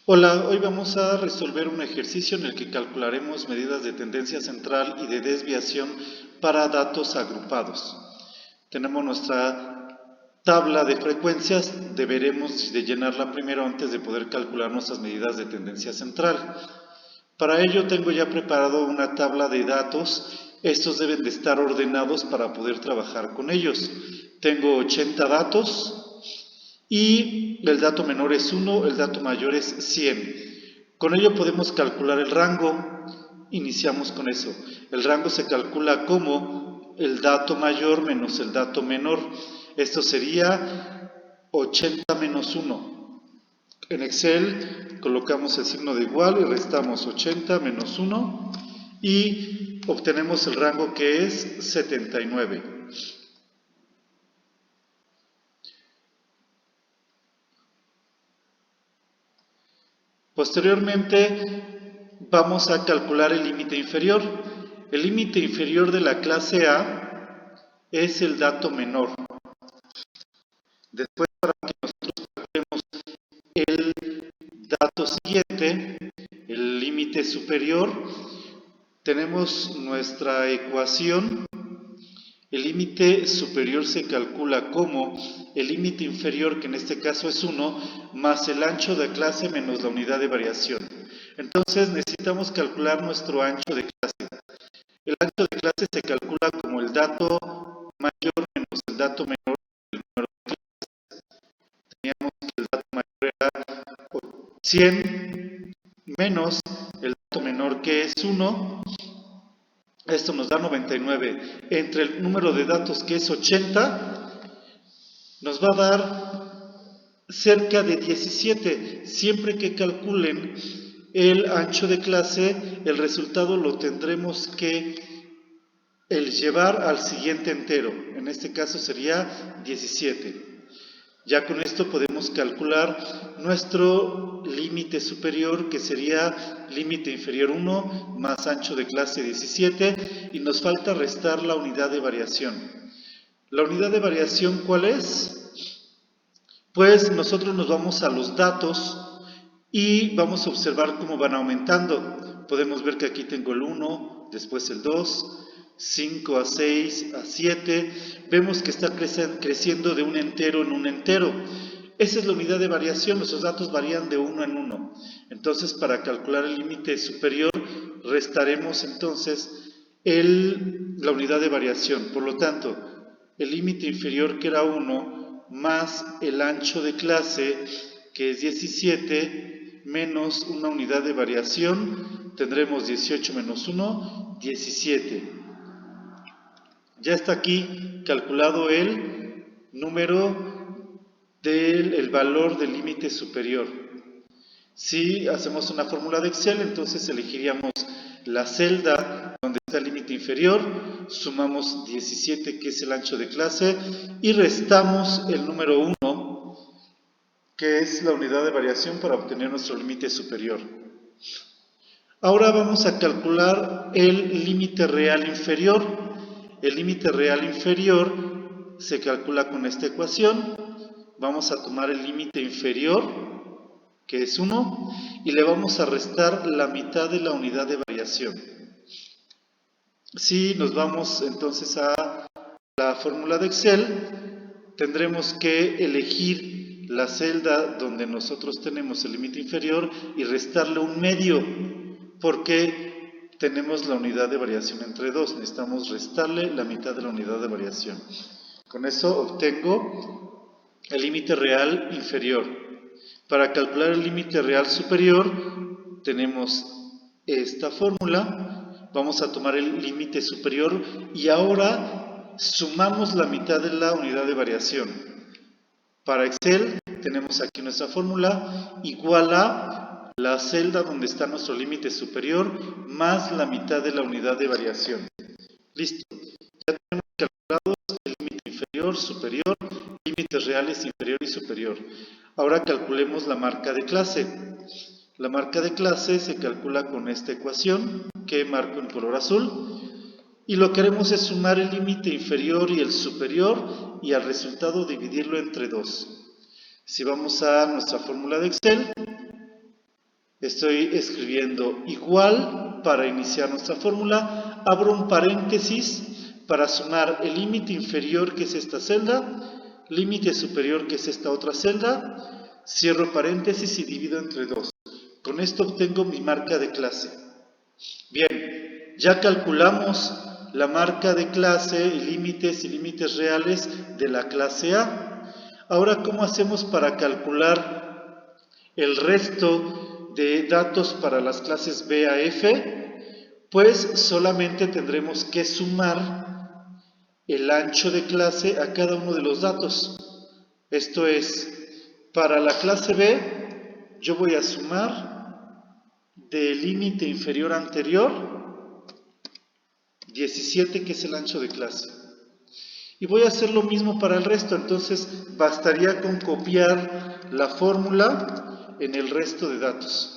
Hola, hoy vamos a resolver un ejercicio en el que calcularemos medidas de tendencia central y de desviación para datos agrupados. Tenemos nuestra tabla de frecuencias, deberemos de llenarla primero antes de poder calcular nuestras medidas de tendencia central. Para ello tengo ya preparado una tabla de datos, estos deben de estar ordenados para poder trabajar con ellos. Tengo 80 datos. Y el dato menor es 1, el dato mayor es 100. Con ello podemos calcular el rango. Iniciamos con eso. El rango se calcula como el dato mayor menos el dato menor. Esto sería 80 menos 1. En Excel colocamos el signo de igual y restamos 80 menos 1 y obtenemos el rango que es 79. Posteriormente vamos a calcular el límite inferior. El límite inferior de la clase A es el dato menor. Después, para que nosotros calculemos el dato siguiente, el límite superior, tenemos nuestra ecuación. El límite superior se calcula como el límite inferior, que en este caso es 1, más el ancho de clase menos la unidad de variación. Entonces necesitamos calcular nuestro ancho de clase. El ancho de clase se calcula como el dato mayor menos el dato menor del número de clases. Teníamos que el dato mayor era 100 menos el dato menor, que es 1. Esto nos da 99. Entre el número de datos, que es 80, nos va a dar cerca de 17. Siempre que calculen el ancho de clase, el resultado lo tendremos que llevar al siguiente entero. En este caso sería 17. Ya con esto podemos calcular nuestro límite superior, que sería límite inferior 1 más ancho de clase 17, y nos falta restar la unidad de variación. ¿La unidad de variación cuál es? Pues nosotros nos vamos a los datos y vamos a observar cómo van aumentando. Podemos ver que aquí tengo el 1, después el 2, 5 a 6, a 7, vemos que está creciendo de un entero en un entero. Esa es la unidad de variación, nuestros datos varían de 1 en 1. Entonces, para calcular el límite superior, restaremos entonces la unidad de variación. Por lo tanto, el límite inferior, que era 1, más el ancho de clase, que es 17, menos una unidad de variación, tendremos 18 menos 1, 17. Ya está aquí calculado el número del valor del límite superior. Si hacemos una fórmula de Excel, entonces elegiríamos la celda donde está el límite inferior, sumamos 17, que es el ancho de clase, y restamos el número 1, que es la unidad de variación, para obtener nuestro límite superior. Ahora vamos a calcular el límite real inferior. El límite real inferior se calcula con esta ecuación. Vamos a tomar el límite inferior, que es 1, y le vamos a restar la mitad de la unidad de variación. Si nos vamos entonces a la fórmula de Excel, tendremos que elegir la celda donde nosotros tenemos el límite inferior y restarle un medio, porque tenemos la unidad de variación entre 2, necesitamos restarle la mitad de la unidad de variación. Con eso obtengo el límite real inferior. Para calcular el límite real superior, tenemos esta fórmula. Vamos a tomar el límite superior y ahora sumamos la mitad de la unidad de variación. Para Excel tenemos aquí nuestra fórmula, igual a la celda donde está nuestro límite superior más la mitad de la unidad de variación. Listo. Ya tenemos calculados el límite inferior, superior, límites reales inferior y superior. Ahora calculemos la marca de clase. La marca de clase se calcula con esta ecuación, que marco en color azul, y lo que haremos es sumar el límite inferior y el superior, y al resultado dividirlo entre 2. Si vamos a nuestra fórmula de Excel, Estoy escribiendo igual para iniciar nuestra fórmula, abro un paréntesis para sumar el límite inferior, que es esta celda, límite superior, que es esta otra celda, cierro paréntesis y divido entre 2. Con esto obtengo mi marca de clase. Bien, ya calculamos la marca de clase, límites y límites reales de la clase A. Ahora, ¿cómo hacemos para calcular el resto de datos para las clases B a F? Pues solamente tendremos que sumar el ancho de clase a cada uno de los datos. Esto es, para la clase B, yo voy a sumar del límite inferior anterior 17, que es el ancho de clase. Y voy a hacer lo mismo para el resto, entonces bastaría con copiar la fórmula en el resto de datos.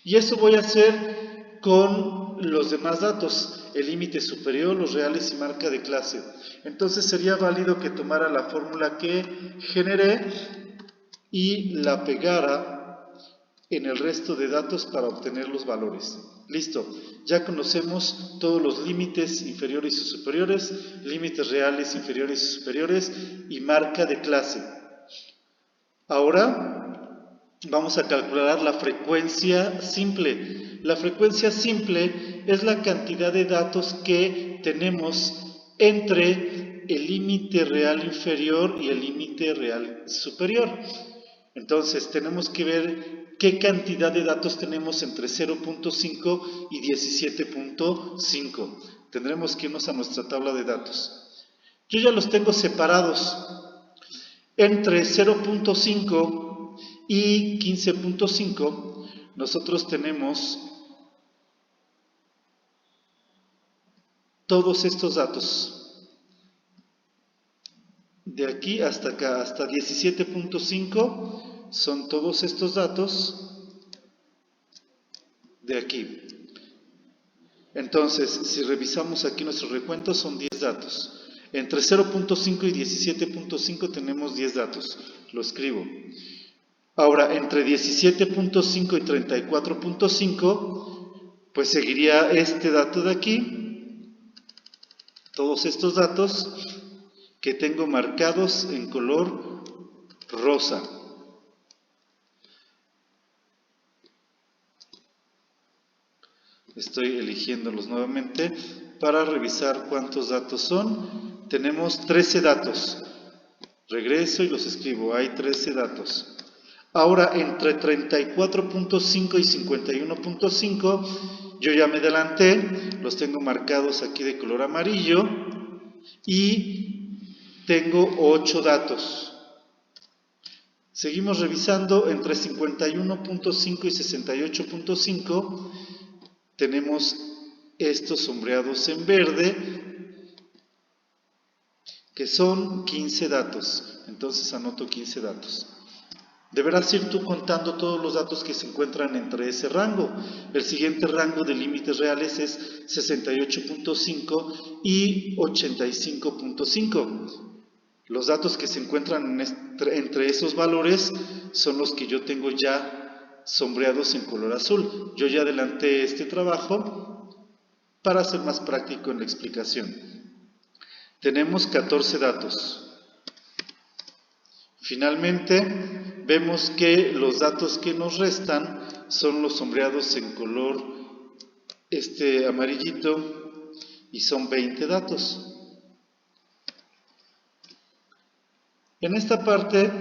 Y eso voy a hacer con los demás datos, el límite superior, los reales y marca de clase. Entonces sería válido que tomara la fórmula que generé y la pegara en el resto de datos para obtener los valores. Listo, ya conocemos todos los límites inferiores y superiores, límites reales inferiores y superiores y marca de clase. Ahora vamos a calcular la frecuencia simple. La frecuencia simple es la cantidad de datos que tenemos entre el límite real inferior y el límite real superior. Entonces tenemos que ver qué cantidad de datos tenemos entre 0.5 y 17.5. Tendremos que irnos a nuestra tabla de datos. Yo ya los tengo separados. Entre 0.5 y 15.5 nosotros tenemos todos estos datos. De aquí hasta acá, hasta 17.5 son todos estos datos de aquí. Entonces, si revisamos aquí nuestro recuento, son 10 datos. Entre 0.5 y 17.5 tenemos 10 datos. Lo escribo. Ahora, entre 17.5 y 34.5, pues seguiría este dato de aquí. Todos estos datos que tengo marcados en color rosa. Estoy eligiéndolos nuevamente para revisar cuántos datos son. Tenemos 13 datos. Regreso y los escribo. Hay 13 datos. Ahora, entre 34.5 y 51.5, yo ya me adelanté. Los tengo marcados aquí de color amarillo. Y tengo 8 datos. Seguimos revisando. Entre 51.5 y 68.5 tenemos estos sombreados en verde, que son 15 datos. Entonces anoto 15 datos. Deberás ir tú contando todos los datos que se encuentran entre ese rango. El siguiente rango de límites reales es 68.5 y 85.5. Los datos que se encuentran entre esos valores son los que yo tengo ya sombreados en color azul. Yo ya adelanté este trabajo para ser más práctico en la explicación. Tenemos 14 datos. Finalmente, vemos que los datos que nos restan son los sombreados en color amarillito y son 20 datos. En esta parte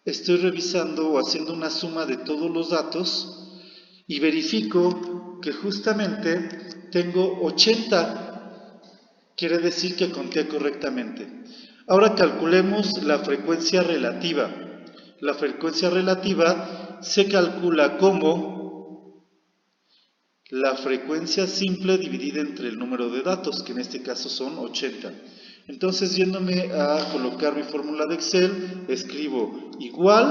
estoy revisando o haciendo una suma de todos los datos y verifico que justamente tengo 80. Quiere decir que conté correctamente. Ahora calculemos la frecuencia relativa. La frecuencia relativa se calcula como la frecuencia simple dividida entre el número de datos, que en este caso son 80. Entonces, yéndome a colocar mi fórmula de Excel, escribo igual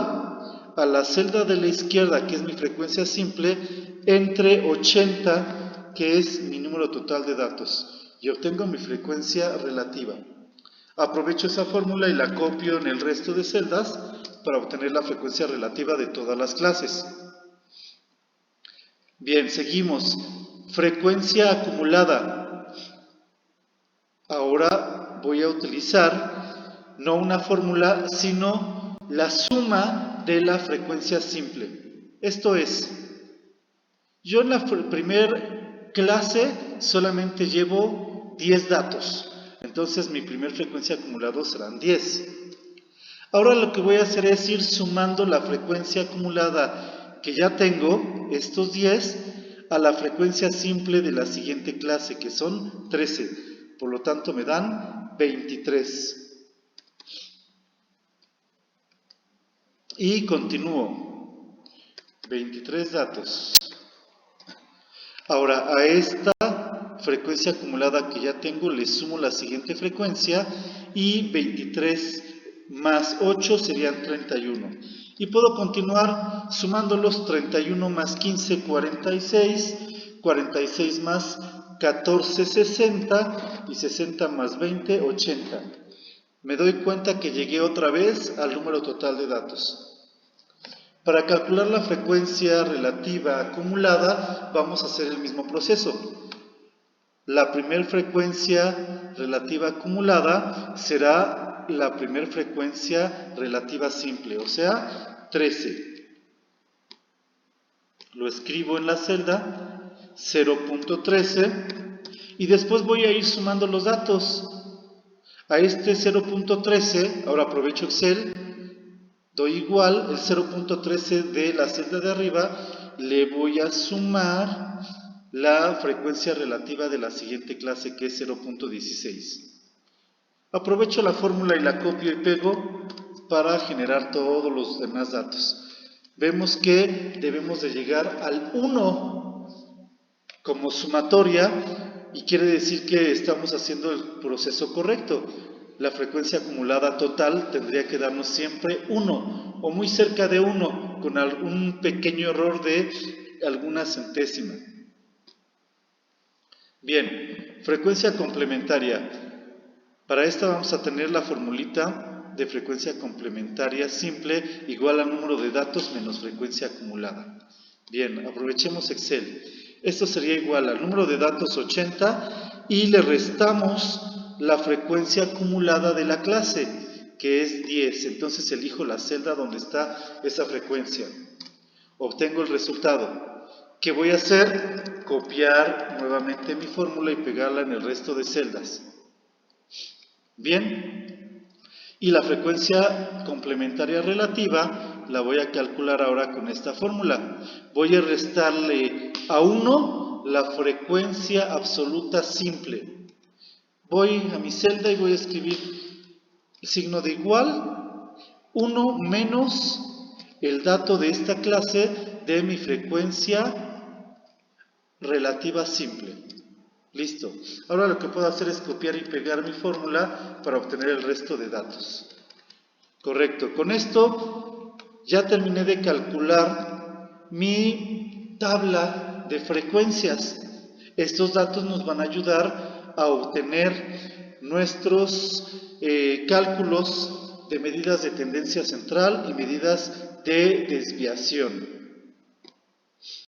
a la celda de la izquierda, que es mi frecuencia simple, entre 80, que es mi número total de datos, y obtengo mi frecuencia relativa. Aprovecho esa fórmula y la copio en el resto de celdas para obtener la frecuencia relativa de todas las clases. Bien, seguimos. Frecuencia acumulada. Ahora voy a utilizar no una fórmula, sino la suma de la frecuencia simple. Esto es, yo en la primer clase solamente llevo 10 datos. Entonces mi primer frecuencia acumulada serán 10. Ahora lo que voy a hacer es ir sumando la frecuencia acumulada que ya tengo, estos 10, a la frecuencia simple de la siguiente clase, que son 13. Por lo tanto me dan 23. Y continúo. 23 datos. Ahora a esta frecuencia acumulada que ya tengo le sumo la siguiente frecuencia y 23 más 8 serían 31. Y puedo continuar sumándolos. 31 más 15, 46, 46 más 14, 60 y 60 más 20, 80. Me doy cuenta que llegué otra vez al número total de datos. Para calcular la frecuencia relativa acumulada vamos a hacer el mismo proceso. La primera frecuencia relativa acumulada será la primera frecuencia relativa simple, o sea, 13. Lo escribo en la celda, 0.13, y después voy a ir sumando los datos. A este 0.13, ahora aprovecho Excel, doy igual, el 0.13 de la celda de arriba, le voy a sumar la frecuencia relativa de la siguiente clase, que es 0.16. Aprovecho la fórmula y la copio y pego para generar todos los demás datos. Vemos que debemos de llegar al 1 como sumatoria y quiere decir que estamos haciendo el proceso correcto. La frecuencia acumulada total tendría que darnos siempre 1 o muy cerca de 1 con algún pequeño error de alguna centésima. Bien, frecuencia complementaria. Para esta vamos a tener la formulita de frecuencia complementaria simple igual al número de datos menos frecuencia acumulada. Bien, aprovechemos Excel. Esto sería igual al número de datos 80 y le restamos la frecuencia acumulada de la clase, que es 10. Entonces elijo la celda donde está esa frecuencia. Obtengo el resultado. ¿Qué voy a hacer? Copiar nuevamente mi fórmula y pegarla en el resto de celdas. Bien, y la frecuencia complementaria relativa la voy a calcular ahora con esta fórmula. Voy a restarle a 1 la frecuencia absoluta simple. Voy a mi celda y voy a escribir el signo de igual, 1 menos el dato de esta clase de mi frecuencia relativa simple. Listo. Ahora lo que puedo hacer es copiar y pegar mi fórmula para obtener el resto de datos. Correcto. Con esto ya terminé de calcular mi tabla de frecuencias. Estos datos nos van a ayudar a obtener nuestros cálculos de medidas de tendencia central y medidas de desviación.